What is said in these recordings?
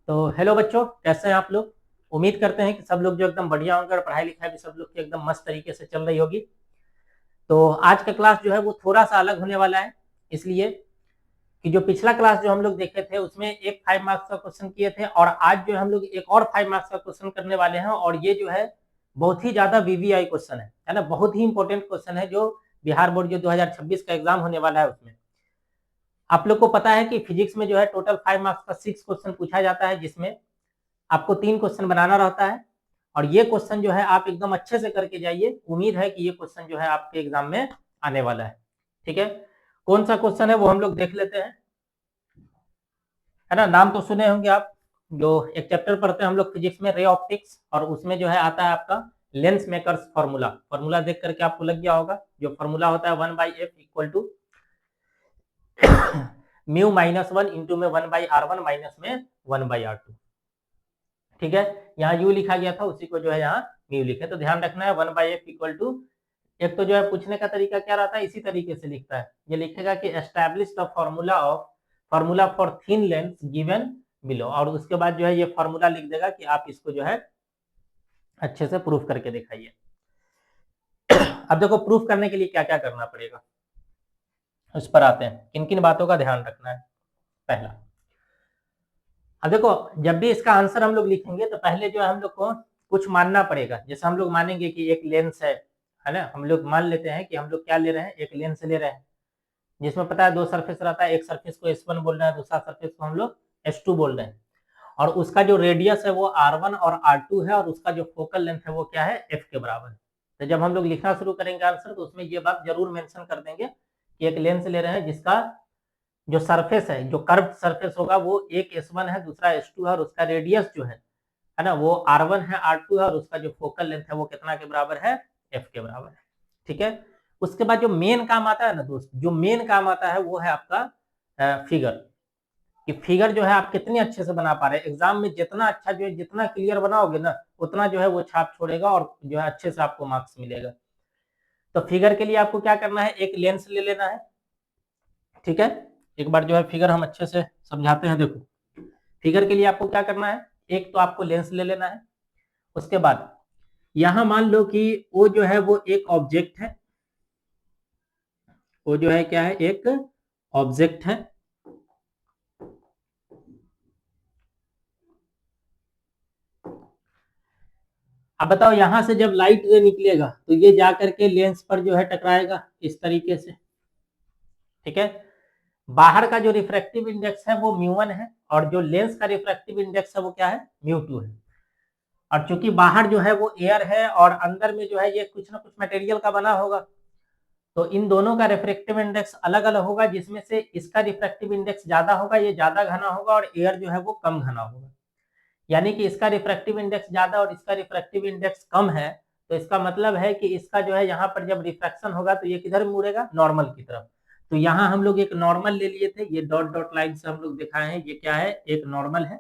तो हेलो बच्चों, कैसे हैं आप लोग। उम्मीद करते हैं कि सब लोग जो एकदम बढ़िया होंगे और पढ़ाई लिखाई भी सब लोग की एकदम मस्त तरीके से चल रही होगी। तो आज का क्लास जो है वो थोड़ा सा अलग होने वाला है, इसलिए कि जो पिछला क्लास जो हम लोग देखे थे उसमें एक 5 मार्क्स का क्वेश्चन किए थे और आज जो हम लोग एक और 5 मार्क्स का क्वेश्चन करने वाले हैं। और ये जो है बहुत ही ज्यादा वीवीआई क्वेश्चन है ना, बहुत ही इंपॉर्टेंट क्वेश्चन है जो बिहार बोर्ड जो 2026 का एग्जाम होने वाला है उसमें। आप लोग को पता है कि फिजिक्स में जो है टोटल 5 मार्क्स का 6 क्वेश्चन पूछा जाता है, जिसमें आपको 3 क्वेश्चन बनाना रहता है। और ये क्वेश्चन जो है आप एकदम अच्छे से करके जाइए। उम्मीद है कि ये क्वेश्चन जो है आपके एग्जाम में आने वाला है। ठीक है, कौन सा क्वेश्चन है वो हम लोग देख लेते हैं, है ना। नाम तो सुने होंगे आप, जो एक चैप्टर पढ़ते हैं हम लोग फिजिक्स में, रे ऑप्टिक्स, और उसमें जो है आता है आपका लेंस मेकर्स फॉर्मूला। फॉर्मूला देख करके आपको लग गया होगा, जो फॉर्मूला होता है 1/f equal to mu -1 into में 1/r1 माइनस में 1/r2। ठीक है, यहाँ u लिखा गया था, उसी को जो है यहाँ म्यू लिखे। तो ध्यान रखना है 1/f इक्वल टू, एक तो जो है पूछने का तरीका क्या रहता है, इसी तरीके से लिखता है। ये लिखेगा कि establish the formula for thin lens given below, और उसके बाद जो है ये फॉर्मूला लिख देगा कि आप इसको जो है अच्छे से प्रूफ करके दिखाइए। अब देखो प्रूफ करने के लिए क्या क्या करना पड़ेगा, उस पर आते हैं। किन किन बातों का ध्यान रखना है। पहला, अब देखो जब भी इसका आंसर हम लोग लिखेंगे तो पहले जो है हम लोग को कुछ मानना पड़ेगा। जैसे हम लोग मानेंगे कि एक लेंस है ना। हम लोग मान लेते हैं कि हम लोग क्या ले रहे हैं, एक लेंस ले रहे हैं, जिसमें पता है 2 सरफेस रहता है। एक सरफेस को S1 बोल रहे हैं, दूसरा सरफेस को हम लोग S2 बोल रहे हैं। और उसका जो रेडियस है वो R1 और R2 है, और उसका जो फोकल लेंथ है वो क्या है, F के बराबर है। तो जब हम लोग लिखना शुरू करेंगे आंसर, तो उसमें ये बात जरूर मेंशन कर देंगे कि एक लेंस ले रहे हैं जिसका जो सरफेस है, जो कर्व सरफेस होगा, वो एक S1 है, दूसरा S2 है, और उसका रेडियस जो है ना, वो R1 है, R2 है, और उसका जो फोकल लेंथ है वो कितना के बराबर है, F के बराबर है। ठीक है, उसके बाद जो मेन काम आता है ना दोस्त, जो मेन काम आता है वो है आपका फिगर। कि फिगर जो है आप कितने अच्छे से बना पा रहे हैं। एग्जाम में जितना अच्छा जो है, जितना क्लियर बनाओगे ना, उतना जो है वो छाप छोड़ेगा और जो है अच्छे से आपको मार्क्स मिलेगा। तो फिगर के लिए आपको क्या करना है, एक लेंस ले लेना है। ठीक है, एक बार जो है फिगर हम अच्छे से समझाते हैं। देखो फिगर के लिए आपको क्या करना है, एक तो आपको लेंस ले लेना है। उसके बाद यहां मान लो कि वो जो है वो एक ऑब्जेक्ट है, वो जो है क्या है, एक ऑब्जेक्ट है। अब बताओ यहां से जब लाइट रे निकलेगा तो ये जाकर के लेंस पर जो है टकराएगा इस तरीके से। ठीक है, बाहर का जो रिफ्रैक्टिव इंडेक्स है वो μ1 है, और जो लेंस का रिफ्रैक्टिव इंडेक्स है वो क्या है, μ2 है। और चूंकि बाहर जो है वो एयर है और अंदर में जो है ये कुछ ना कुछ मटेरियल का बना होगा, तो इन दोनों का रिफ्रैक्टिव इंडेक्स अलग अलग होगा, जिसमें से इसका रिफ्रैक्टिव इंडेक्स ज्यादा होगा, ये ज्यादा घना होगा, और एयर जो है वो कम घना होगा। यानी कि इसका रिफ्रैक्टिव इंडेक्स ज्यादा और इसका रिफ्रैक्टिव इंडेक्स कम है। तो इसका मतलब है कि इसका जो है यहाँ पर जब रिफ्रैक्शन होगा तो ये किधर मुड़ेगा, नॉर्मल की तरफ। तो यहाँ हम लोग एक नॉर्मल ले लिए थे, ये डॉट डॉट लाइन से हम लोग दिखाए हैं, ये क्या है, एक नॉर्मल है।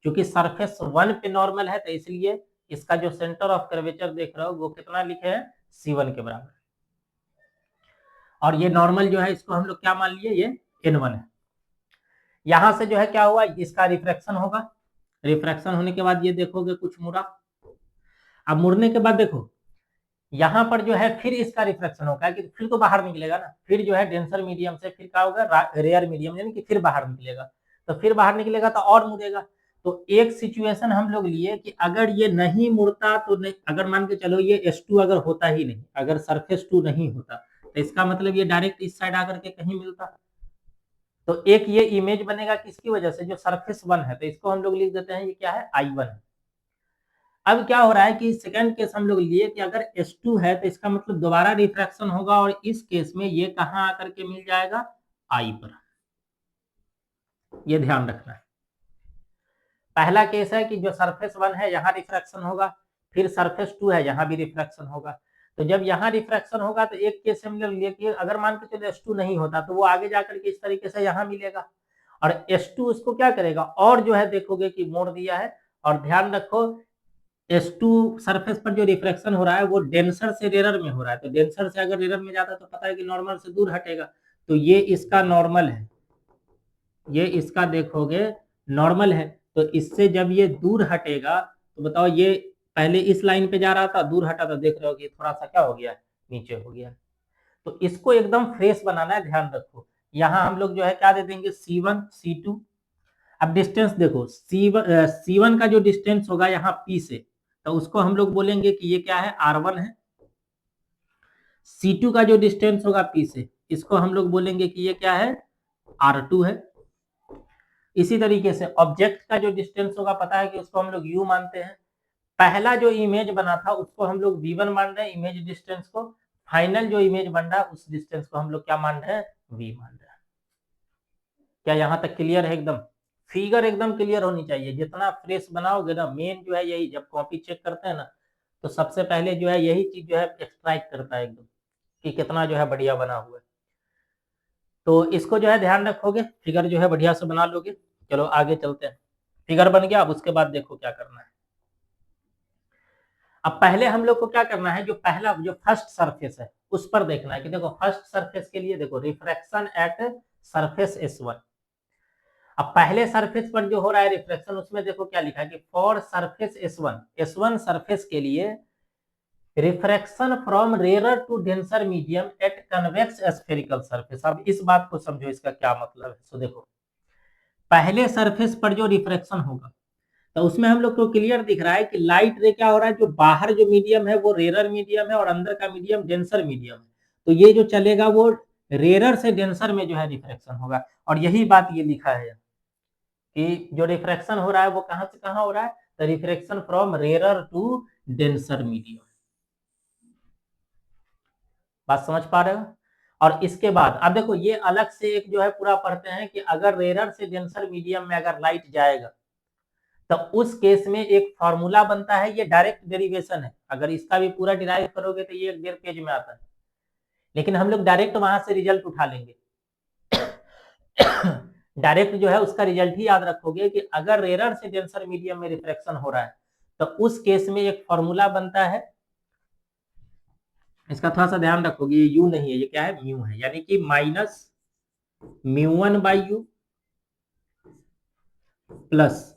क्योंकि सरफेस 1 पे नॉर्मल है, तो इसलिए इसका जो सेंटर ऑफ कर्वेचर देख रहे हो वो कितना लिखे हैं, C1 के बराबर। और ये नॉर्मल जो है इसको हम लोग क्या मान लिए, ये N1 है। यहां से जो है क्या हुआ, इसका रिफ्रैक्शन होगा। रिफ्रैक्शन होने के बाद ये देखोगे कुछ मुड़ा। अब मुड़ने के बाद देखो यहाँ पर जो है फिर इसका रिफ्रैक्शन होगा, कि फिर तो बाहर निकलेगा ना, फिर जो है डेंसर मीडियम से फिर क्या होगा, रेयर मीडियम, यानी कि फिर बाहर निकलेगा। तो फिर बाहर निकलेगा तो और मुड़ेगा। तो एक सिचुएशन हम लोग लिए कि अगर ये नहीं मुड़ता तो नहीं, अगर मान के चलो ये S2 अगर होता ही नहीं, अगर सरफेस 2 नहीं होता, तो इसका मतलब ये डायरेक्ट इस साइड आकर के कहीं मिलता। तो एक ये इमेज बनेगा किसकी वजह से, जो सरफेस 1 है, तो इसको हम लोग लिख देते हैं, ये क्या है, I1 है। अब क्या हो रहा है कि सेकंड केस हम लोग लिए कि अगर S2 है तो इसका मतलब दोबारा रिफ्रैक्शन होगा, और इस केस में ये कहां आकर के मिल जाएगा, I पर। ये ध्यान रखना है। पहला केस है कि जो सरफेस 1 है यहाँ रिफ्रैक्शन होगा, फिर सरफेस 2 है यहाँ भी रिफ्रैक्शन होगा। तो जब यहाँ रिफ्रैक्शन होगा तो एक केस हम लोग लिए कि अगर मान के चलो S2 नहीं होता तो वो आगे जाकर के इस तरीके से यहाँ मिलेगा, और S2 उसको क्या करेगा, और जो है देखोगे कि मोड़ दिया है। और ध्यान रखो S2 सरफेस पर जो रिफ्रैक्शन हो रहा है वो डेंसर से रेयर में हो रहा है। तो डेंसर से अगर रेयर में जाता है तो पता है कि नॉर्मल से दूर हटेगा। तो ये इसका नॉर्मल है, ये इसका देखोगे नॉर्मल है। तो इससे जब ये दूर हटेगा तो बताओ, ये पहले इस लाइन पे जा रहा था, दूर हटा तो देख रहे हो कि थोड़ा सा क्या हो गया, नीचे हो गया। तो इसको एकदम फ्रेश बनाना है, ध्यान रखो। यहाँ हम लोग जो है क्या दे देंगे, C1 C2। अब डिस्टेंस देखो, C1 का जो डिस्टेंस होगा यहाँ P से, तो उसको हम लोग बोलेंगे कि ये क्या है, R1 है। C2 का जो डिस्टेंस होगा P से, इसको हम लोग बोलेंगे कि ये क्या है, R2 है। इसी तरीके से ऑब्जेक्ट का जो डिस्टेंस होगा पता है कि उसको हम लोग U मानते हैं। पहला जो इमेज बना था उसको हम लोग V1 मान रहे हैं, इमेज डिस्टेंस को। फाइनल जो इमेज बन रहा है उस डिस्टेंस को हम लोग क्या मान रहे हैं, V मान रहे हैं। क्या यहाँ तक क्लियर है एकदम? फिगर एकदम क्लियर होनी चाहिए। जितना फ्रेश बनाओगे ना, मेन जो है यही, जब कॉपी चेक करते हैं ना तो सबसे पहले जो है यही चीज जो है एक्सट्रैक्ट करता है एकदम, कि कितना जो है बढ़िया बना हुआ है। तो इसको जो है ध्यान रखोगे, फिगर जो है बढ़िया से बना लोगे। चलो आगे चलते हैं। फिगर बन गया, अब उसके बाद देखो क्या करना है। अब पहले हम लोग को क्या करना है, जो पहला जो फर्स्ट सरफेस है उस पर देखना है कि देखो फर्स्ट सरफेस के लिए देखो रिफ्रैक्शन एट सरफेस S1। अब पहले सरफेस पर जो हो रहा है रिफ्लेक्शन, उसमें देखो क्या लिखा है कि फॉर सरफेस S1 सरफेस के लिए refraction from rare to denser medium at convex spherical surface. अब इस बात को समझो, इसका क्या मतलब है। सो देखो, पहले सरफेस पर जो रिफ्रैक्शन होगा तो उसमें हम लोग को क्लियर दिख रहा है कि लाइट रे क्या हो रहा है, जो बाहर जो मीडियम है वो रेयर मीडियम है और अंदर का मीडियम डेंसर मीडियम है। तो ये जो चलेगा वो रेयर से डेंसर में जो है रिफ्रैक्शन होगा। और यही बात ये लिखा है कि जो रिफ्रैक्शन हो रहा है वो कहां से कहां हो रहा है, the refraction from rare to denser medium. बात समझ पा रहे हो? और इसके बाद अब देखो, ये अलग से एक जो है पूरा पढ़ते हैं कि अगर रेयर से डेंसर मीडियम में अगर लाइट जाएगा तो उस केस में एक फॉर्मूला बनता है, ये डायरेक्ट डेरिवेशन है। अगर इसका भी पूरा डिराइव करोगे तो ये 1.5 पेज में आता है, लेकिन हम लोग डायरेक्ट वहां से रिजल्ट उठा लेंगे। डायरेक्ट जो है उसका रिजल्ट ही याद रखोगे कि अगर रेयर से डेंसर मीडियम में रिफ्रैक्शन हो रहा है तो उस केस में एक फॉर्मूला बनता है। इसका थोड़ा सा ध्यान रखोगे, ये यू नहीं है, ये क्या है, म्यू है। यानी कि minus μ1 by U plus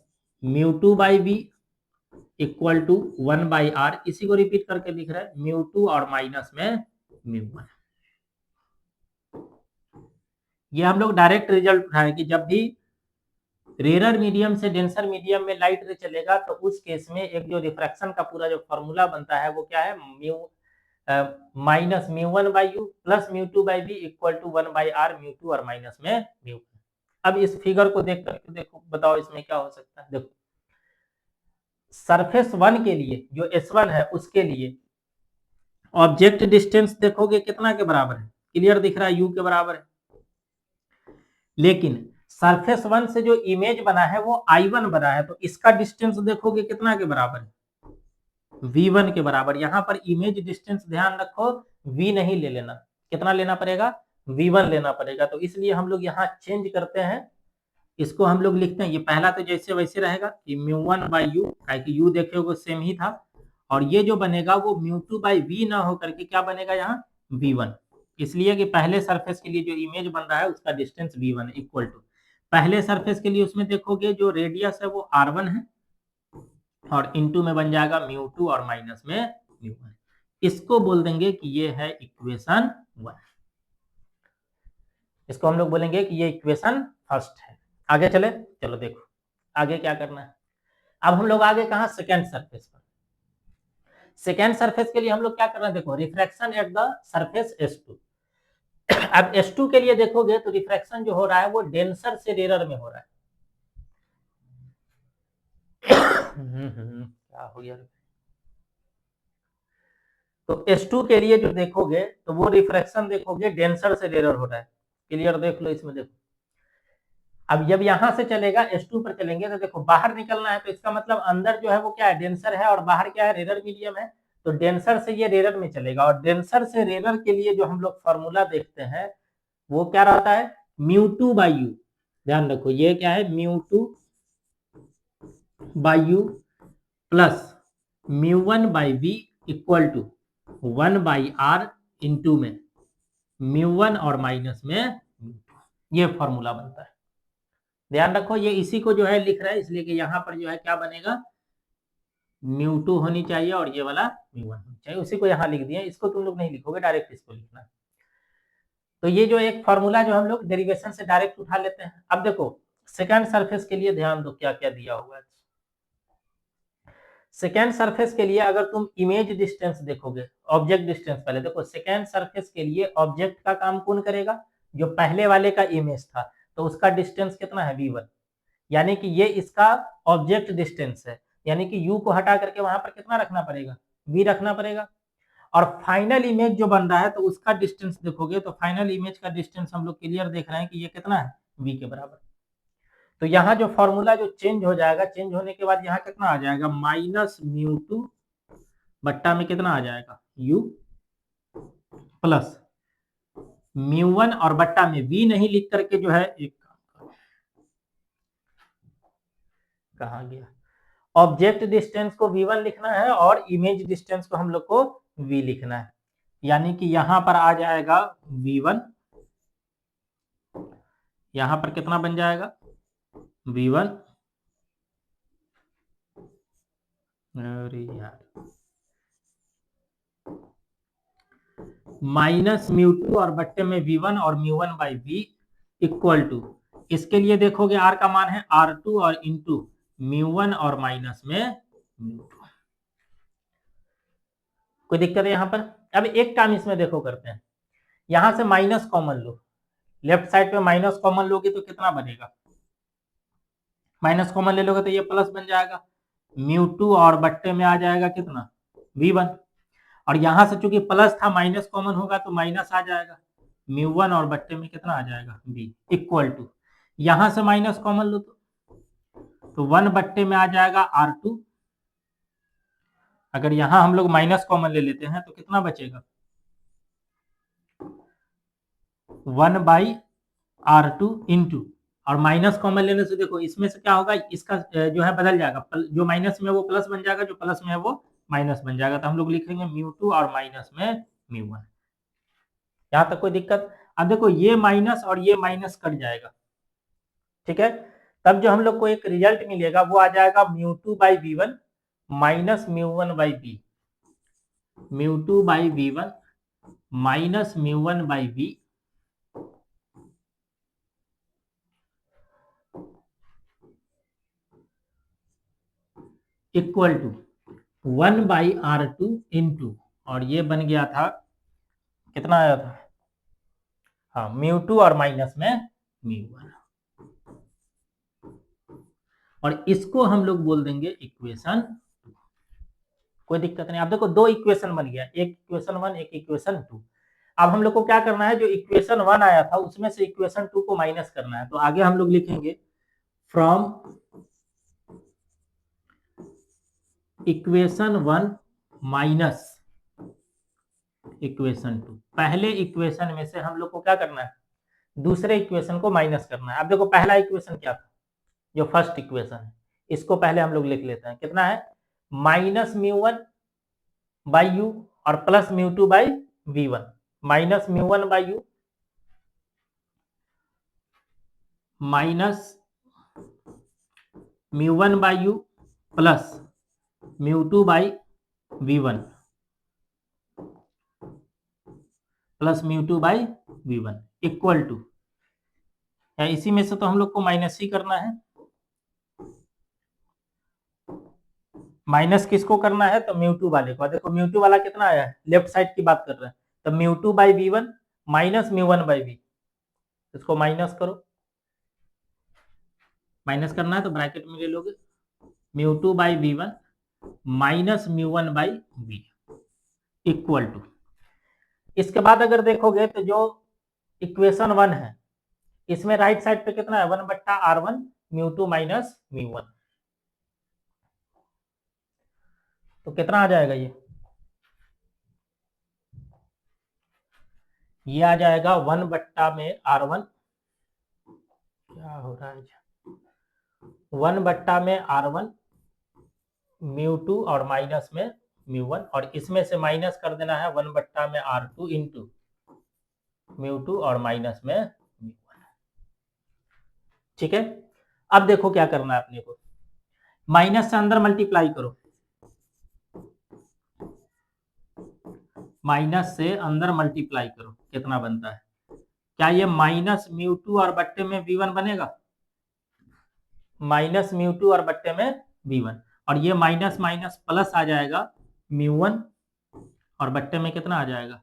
μ2 by B equal to 1 by R. इसी को रिपीट करके लिख रहा है, μ2 और माइनस में μ1। ये हम लोग डायरेक्ट रिजल्ट उठाए कि जब भी रेयर मीडियम से डेंसर मीडियम में लाइट रे चलेगा तो उस केस में एक जो रिफ्रैक्शन का पूरा जो फॉर्मूला बनता है वो क्या है, minus μ1 by U plus μ2 by B equal to 1 by R, μ2 और माइनस में μ1। अब इस फिगर को देख करके देखो, बताओ इसमें क्या हो सकता है। देखो सरफेस 1 के लिए जो S1 है उसके लिए ऑब्जेक्ट डिस्टेंस देखोगे कितना के बराबर है, क्लियर दिख रहा है, U के बराबर है। लेकिन सरफेस 1 से जो इमेज बना है वो I1 बना है, तो इसका डिस्टेंस देखोगे कितना के बराबर है, V1 के बराबर। यहां पर इमेज डिस्टेंस ध्यान रखो, V नहीं ले लेना, कितना लेना पड़ेगा, V1 लेना पड़ेगा। तो इसलिए हम लोग यहाँ चेंज करते हैं, इसको हम लोग लिखते हैं, ये पहला तो जैसे वैसे रहेगा कि μ1 बाई यू, यू देखे हो सेम ही था, और ये जो बनेगा वो μ2 बाई वी ना होकर के क्या बनेगा यहाँ, V1। इसलिए कि पहले सरफेस के लिए जो इमेज बन रहा है उसका डिस्टेंस V1 इक्वल टू, पहले सरफेस के लिए उसमें देखोगे जो रेडियस है वो R1 है और इनटू में बन जाएगा μ2 और माइनस में μ1। इसको बोल देंगे कि ये है इक्वेशन 1। इसको हम लोग बोलेंगे कि ये इक्वेशन फर्स्ट है। आगे चले, चलो देखो आगे क्या करना है। अब हम लोग आगे कहा, सेकेंड सरफेस पर। सेकेंड सरफेस के लिए हम लोग क्या करना है, देखो refraction at the surface S2। अब S2 के लिए देखोगे तो रिफ्रैक्शन जो हो रहा है वो डेंसर से रेयर में हो रहा है। क्या हो गया, तो S2 के लिए जो देखोगे तो वो रिफ्रैक्शन देखोगे डेंसर से रेयर हो रहा है। क्लियर देख लो इसमें, देखो अब जब यहां से चलेगा S2 पर चलेंगे तो देखो बाहर निकलना है, तो इसका मतलब अंदर जो है वो क्या है, डेंसर है, और बाहर क्या है, रेयर मीडियम है। तो डेंसर से ये रेयर में चलेगा, और डेंसर से रेयर के लिए जो हम लोग फॉर्मूला देखते हैं वो क्या रहता है, μ2 बाई यू। ध्यान रखो ये क्या है, μ2 by U plus μ1 by V equal to 1 by R into में μ1 और माइनस में, ये फॉर्मूला बनता है। ध्यान रखो ये इसी को जो है लिख रहा है, इसलिए कि यहाँ पर जो है क्या बनेगा, μ2 होनी चाहिए और ये वाला μ1 होनी चाहिए, उसी को यहाँ लिख दिया। इसको तुम लोग नहीं लिखोगे, डायरेक्ट इसको लिखना। तो ये जो एक फॉर्मूला जो हम लोग डेरिवेशन से डायरेक्ट उठा लेते हैं। अब देखो सेकेंड सरफेस के लिए ध्यान दो क्या क्या दिया हुआ है। सेकेंड सरफेस के लिए अगर तुम इमेज डिस्टेंस देखोगे, ऑब्जेक्ट डिस्टेंस, पहले देखो सेकेंड सरफेस के लिए ऑब्जेक्ट का काम कौन करेगा, जो पहले वाले का इमेज था, तो उसका डिस्टेंस कितना है v1, यानी कि ये इसका ऑब्जेक्ट डिस्टेंस है, यानी कि u को हटा करके वहां पर कितना रखना पड़ेगा, v रखना पड़ेगा। और फाइनल इमेज जो बन रहा है तो उसका डिस्टेंस देखोगे तो फाइनल इमेज का डिस्टेंस हम लोग क्लियर देख रहे हैं कि ये कितना है, v के बराबर। तो यहाँ जो फॉर्मूला जो चेंज हो जाएगा, चेंज होने के बाद यहाँ कितना आ जाएगा, -μ2 बट्टा में कितना आ जाएगा, u प्लस μ1 और बट्टा में v नहीं लिख करके जो है एक कहा गया, ऑब्जेक्ट डिस्टेंस को v1 लिखना है और इमेज डिस्टेंस को हम लोग को v लिखना है, यानी कि यहां पर आ जाएगा v1, यहां पर कितना बन जाएगा v1, अरे यार -μ2 और बट्टे में v1 और μ1 बाई v इक्वल टू, इसके लिए देखोगे r का मान है r2 और इंटू μ1 और माइनस में μ2। कोई दिक्कत है यहाँ पर। अब एक काम इसमें देखो करते हैं, यहां से माइनस कॉमन लो, लेफ्ट साइड पे माइनस कॉमन लोगे तो कितना बनेगा, माइनस कॉमन ले लोगे तो ये प्लस बन जाएगा, μ2 और बट्टे में आ जाएगा कितना, v1, और यहां से चूंकि प्लस था माइनस कॉमन होगा तो माइनस आ जाएगा, μ1 और बट्टे में कितना आ जाएगा v इक्वल टू, यहां से माइनस कॉमन लो तो 1 बट्टे में आ जाएगा r2, अगर यहां हम लोग माइनस कॉमन ले लेते हैं तो कितना बचेगा, 1 बाई r2 इंटू, और माइनस कॉमन लेने से देखो इसमें से क्या होगा, इसका जो है बदल जाएगा, जो माइनस में वो प्लस बन जाएगा, जो प्लस में है वो माइनस बन जाएगा, तो हम लोग लिखेंगे μ2 और माइनस में μ1। यहां तक कोई दिक्कत। अब देखो ये माइनस और ये माइनस कट जाएगा, ठीक है, तब जो हम लोग को एक रिजल्ट मिलेगा वो आ जाएगा μ2 by v1 minus μ1 by v, μ2 by v1 minus μ1 by v equal to 1 by r2 into, और ये बन गया था कितना आया था, हाँ μ2 और माइनस में μ1, और इसको हम लोग बोल देंगे इक्वेशन 2। कोई दिक्कत नहीं। अब देखो दो इक्वेशन बन गया, एक इक्वेशन 1 एक इक्वेशन 2। अब हम लोग को क्या करना है, जो इक्वेशन 1 आया था उसमें से इक्वेशन 2 को माइनस करना है, तो आगे हम लोग लिखेंगे फ्रॉम इक्वेशन 1 माइनस इक्वेशन 2। पहले इक्वेशन में से हम लोग को क्या करना है, दूसरे इक्वेशन को माइनस करना है। अब देखो पहला इक्वेशन क्या था, जो फर्स्ट इक्वेशन है, इसको पहले हम लोग लिख लेते हैं, कितना है माइनस μ1 बाई यू और plus μ2 by v1, minus μ1 by U minus μ1 by U plus μ2 by v1 plus μ2 by v1 equal to, या इसी में से तो हम लोग को माइनस ही करना है, माइनस किसको करना है तो μ2 वाले को। देखो μ2 वाला कितना आया है, लेफ्ट साइड की बात कर रहे हैं, तो μ2 by v1 minus μ1 by v, इसको माइनस करो, माइनस करना है तो ब्रैकेट में ले लोगे, μ2 by v1 minus μ1 by v equal to, इसके बाद अगर देखोगे तो जो इक्वेशन 1 है इसमें राइट साइड पे कितना है 1 बट्टा r1 μ2 माइनस μ1, तो कितना आ जाएगा, ये आ जाएगा 1 बट्टा में r1, क्या हो रहा है 1 बट्टा में r1 μ2 और माइनस में μ1, और इसमें से माइनस कर देना है 1 बट्टा में r2 इंटू μ2 और माइनस में μ1, ठीक है। अब देखो क्या करना है अपने को, माइनस से अंदर मल्टीप्लाई करो, माइनस से अंदर मल्टीप्लाई करो, कितना बनता है? क्या ये माइनस म्यू टू और बट्टे में v1 बनेगा? माइनस म्यू टू और बट्टे में v1, और ये माइनस माइनस प्लस आ जाएगा म्यू1 और बट्टे में कितना आ जाएगा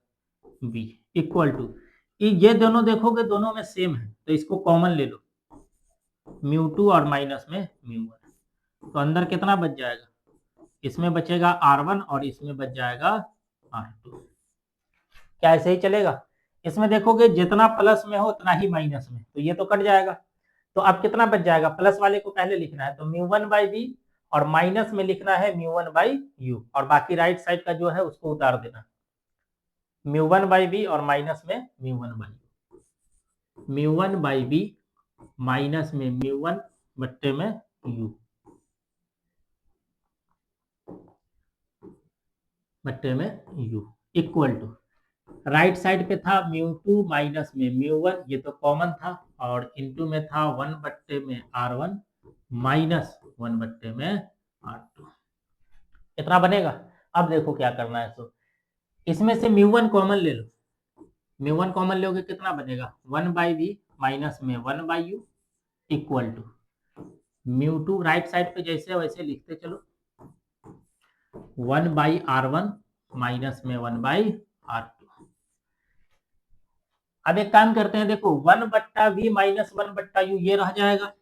v, इक्वल टू, ये दोनों देखोगे दोनों में सेम है तो इसको कॉमन ले लो, म्यू टू और माइनस में म्यू1, तो अंदर कितना बच जाएगा? इसमें बचेगा r1 और इसमें बच जाएगा r2। क्या ऐसे ही चलेगा? इसमें देखोगे जितना प्लस में हो उतना ही माइनस में, तो ये तो कट जाएगा, तो अब कितना बच जाएगा? प्लस वाले को पहले लिखना है तो म्यू1 बाई बी, और माइनस में लिखना है म्यू1 बाई यू, और बाकी राइट साइड का जो है उसको उतार देना, म्यू1 बाई बी और माइनस में mu one by U, mu one by B minus में म्यू1 बट्टे में यू, बट्टे में यू, इक्वल टू, राइट साइड पे था म्यू टू माइनस में म्यू1, ये तो कॉमन था, और इनटू में था 1 बट्टे में r1 माइनस 1 बट्टे में r2, इतना बनेगा। अब देखो क्या करना है, तो इसमें से म्यू1 कॉमन ले लो, म्यू1 कॉमन लोगे कितना बनेगा? 1 बाई बी माइनस में 1 by u, equal to mu two right side पे जैसे वैसे लिखते चलो, 1 बाई r1 माइनस में 1 बाई r2। अब एक काम करते हैं, देखो 1 बट्टा वी माइनस 1 बट्टा यू ये रह जाएगा,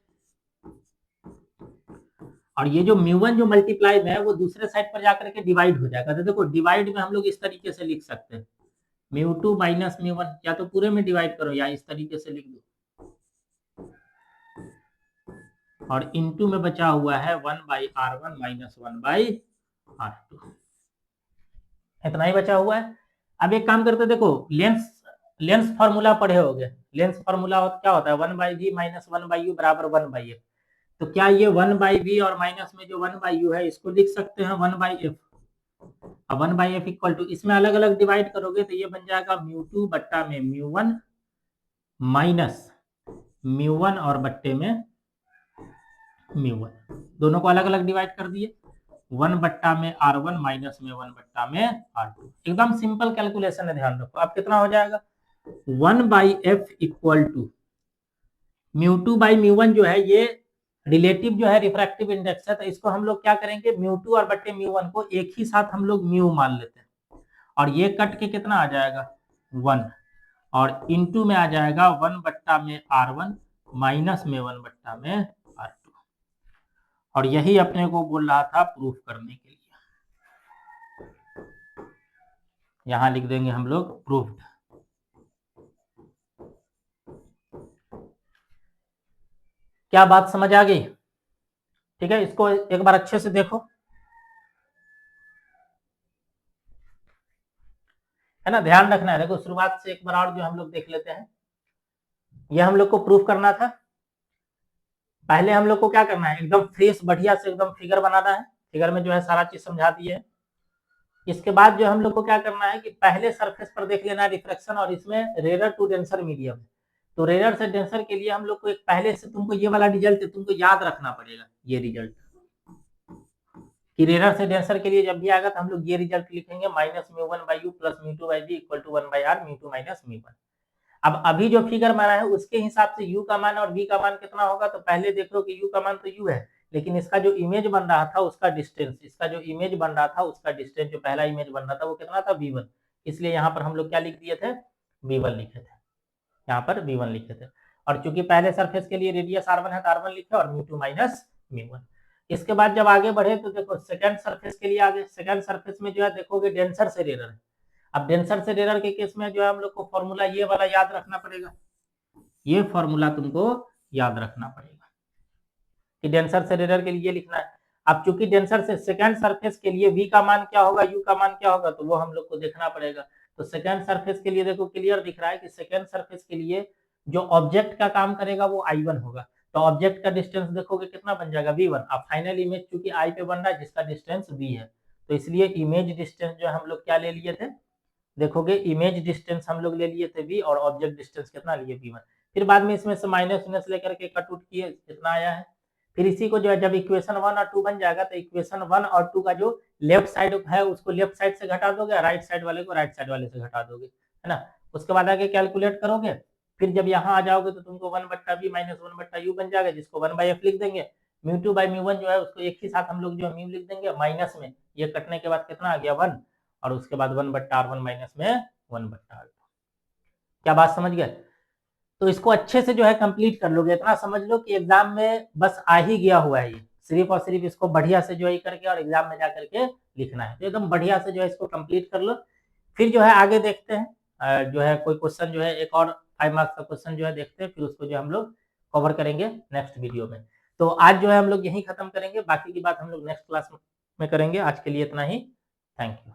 और ये जो म्यू1 जो मल्टीप्लाई में है वो दूसरे साइड पर जाकर के डिवाइड हो जाएगा, तो देखो डिवाइड में हम लोग इस तरीके से लिख सकते हैं, म्यू टू माइनस म्यू1, या तो पूरे में डिवाइड करो या इस तरीके से लिख दो, और इनटू में बचा हुआ है 1 by r1 minus 1 by r2, इतना ही बचा हुआ है। अब एक काम करते, देखो लेंस फार्मूला पढ़े होगे, लेंस फार्मूला क्या होता है? 1 by v minus 1 by u बराबर 1 बाई एफ, तो क्या ये 1 बाई वी और माइनस में जो 1 बाई यू है इसको लिख सकते हैं 1 बाई एफ, अब 1 बाई एफ इक्वल टू, इसमें अलग अलग डिवाइड करोगे तो ये बन जाएगा म्यू टू बट्टा में म्यू1 माइनस म्यू1 और बट्टे में म्यू1, दोनों को अलग अलग डिवाइड कर दिए, 1 बट्टा में r1 माइनस में 1 बट्टा में r2, एकदम सिंपल कैलकुलेशन है, ध्यान रखो। अब कितना हो जाएगा? 1 by F equal to mu two by mu one जो है ये रिलेटिव जो है रिफ्रैक्टिव इंडेक्स है, तो इसको हम लोग क्या करेंगे, म्यू टू और बट्टे म्यू1 को एक ही साथ हम लोग म्यू मान लेते हैं, और ये कट के कितना आ जाएगा 1, और इनटू में आ जाएगा 1 बट्टा में r1 माइनस में 1 बट्टा में r2, और यही अपने को बोल रहा था प्रूफ करने के लिए, यहां लिख देंगे हम लोग प्रूफ्ड। क्या बात समझ आ गई? ठीक है, इसको एक बार अच्छे से देखो, है ना, ध्यान रखना है। देखो शुरुआत से एक बार और जो हम लोग देख लेते हैं, ये हम लोग को प्रूफ करना था। पहले हम लोग को क्या करना है, एकदम फ्रेश बढ़िया से एकदम फिगर बनाना है, फिगर में जो है सारा चीज समझा दिए है। इसके बाद जो हम लोग को क्या करना है कि पहले सरफेस पर देख लेना है रिफ्लेक्शन, और इसमें रेयर टू डेंसर मीडियम, तो रेयर से डेंसर के लिए हम लोग को एक पहले से तुमको ये वाला रिजल्ट तुमको याद रखना पड़ेगा, ये रिजल्ट कि रेयर से डेंसर के लिए जब भी आएगा तो हम लोग ये रिजल्ट लिखेंगे, minus mu one by U plus mu two by B equal to 1 by R mu two minus mu one. अब अभी जो फिगर बना है उसके हिसाब से u का मान और v का मान कितना होगा, तो पहले देख लो कि u का मान तो u है, लेकिन इसका जो इमेज बन रहा था उसका डिस्टेंस, इसका जो इमेज बन रहा था उसका डिस्टेंस, जो पहला इमेज बन रहा था वो कितना था v1, इसलिए यहाँ पर हम लोग क्या लिख दिए थे, v1 लिखे थे, यहाँ पर v1 लिखे थे। और चूंकि पहले सरफेस के लिए रेडियस r1 है तो r1 लिखे और म्यू2 माइनस म्यू1। इसके बाद जब आगे बढ़े तो देखो सेकंड सरफेस के लिए आगे, सेकंड सरफेस में जो है देखोगे डेंसर से रेयर है। अब डेंसर से रेयर के केस में जो है हम लोग को फॉर्मूला ये वाला याद रखना पड़ेगा, ये फॉर्मूला तुमको याद रखना पड़ेगा कि डेंसर से रेयर के लिए लिखना है। अब चूंकि डेंसर से सेकंड सरफेस के लिए v का मान क्या होगा, u का मान क्या होगा, तो वो हम लोग को देखना पड़ेगा। तो सेकंड सरफेस के लिए देखो क्लियर दिख रहा है कि सेकंड सरफेस के लिए जो ऑब्जेक्ट का काम करेगा वो i1 होगा, तो ऑब्जेक्ट का डिस्टेंस देखोगे कितना बन जाएगा v1। अब फाइनल इमेज चूंकि i पे बन रहा है जिसका डिस्टेंस v है, तो इसलिए इमेज डिस्टेंस जो हम लोग क्या ले लिए थे, देखोगे इमेज डिस्टेंस हम लोग ले लिए थे v, और ऑब्जेक्ट डिस्टेंस कितना लिए v1। फिर बाद में इसमें से माइनस लेकर के कट उट किए, कितना आया है फिर इसी को जो है जब इक्वेशन 1 और 2 बन जाएगा तो इक्वेशन 1 और 2 का जो लेफ्ट साइड है उसको लेफ्ट साइड से घटा दोगे, राइट साइड वाले को राइट साइड वाले से घटा दोगे, है ना। उसके बाद आगे कैलकुलेट करोगे, फिर जब यहाँ आ जाओगे तो तुमको 1/v माइनस 1/u बन जाएगा, जिसको 1/f लिख देंगे। μ2/μ1 जो है उसको एक ही साथ हम लोग जो है म्यू लिख देंगे, माइनस में ये कटने के बाद कितना आ गया 1, और उसके बाद 1/r1 माइनस में 1/r2। क्या बात समझ गए? तो इसको अच्छे से जो है कंप्लीट कर लोगे, इतना समझ लो कि एग्जाम में बस आ ही गया हुआ है ये, सिर्फ और सिर्फ इसको बढ़िया से जो है करके और एग्जाम में जा करके लिखना है। तो एकदम बढ़िया से जो है इसको कंप्लीट कर लो, फिर जो है आगे देखते हैं जो है कोई क्वेश्चन जो है एक और 5 मार्क्स का क्वेश्चन जो है देखते हैं, फिर उसको जो हम लोग कवर करेंगे नेक्स्ट वीडियो में। तो आज जो है हम लोग यही खत्म करेंगे, बाकी की बात हम लोग नेक्स्ट क्लास में करेंगे। आज के लिए इतना ही, थैंक यू।